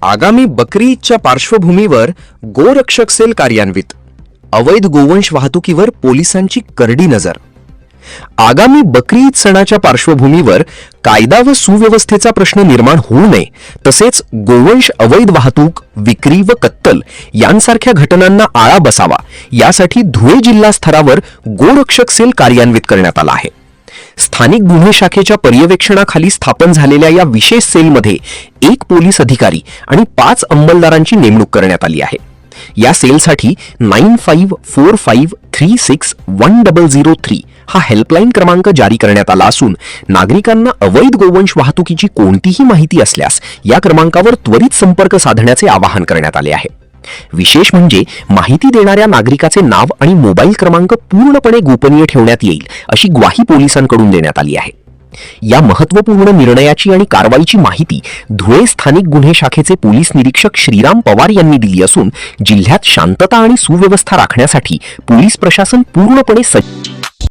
आगामी बकरी ईदच्या पार्श्वभूमीवर गोरक्षक सेल कार्यान्वित. अवैध गोवंश वाहतुकीवर पोलिसांची करडी नजर. आगामी बकरी ईद सणाच्या पार्श्वभूमीवर कायदा व सुव्यवस्थेचा प्रश्न निर्माण होऊ नये, तसेच गोवंश अवैध वाहतूक, विक्री व कत्तल यांसारख्या घटनांना आळा बसावा यासाठी धुळे जिल्हा स्तरावर गोरक्षक सेल कार्यान्वित करण्यात आला आहे. स्थानिक गुन्हे शाखेच्या पर्यवेक्षणाखाली स्थापन झालेल्या या विशेष सेलमध्ये 1 पोलीस अधिकारी आणि 5 अंमलदारांची नेमणूक करण्यात आली आहे. या सेलसाठी 9545361003 हा हेल्पलाईन क्रमांक जारी करण्यात आला असून नागरिकांना अवैध गोवंश वाहतुकीची कोणतीही माहिती असल्यास या क्रमांकावर त्वरित संपर्क साधण्याचे आवाहन करण्यात आले आहे. विशेष म्हणजे माहिती देणाऱ्या नागरिकाचे नाव आणि मोबाईल क्रमांक पूर्णपणे गोपनीय ठेवण्यात येईल अशी ग्वाही पोलिसांकडून देण्यात आली आहे. या महत्त्वपूर्ण निर्णयाची आणि कारवाईची माहिती धुळे स्थानिक गुन्हे शाखेचे पोलीस निरीक्षक श्रीराम पवार यांनी दिली असून जिल्ह्यात शांतता आणि सुव्यवस्था राखण्यासाठी पोलीस प्रशासन पूर्णपणे सज्ज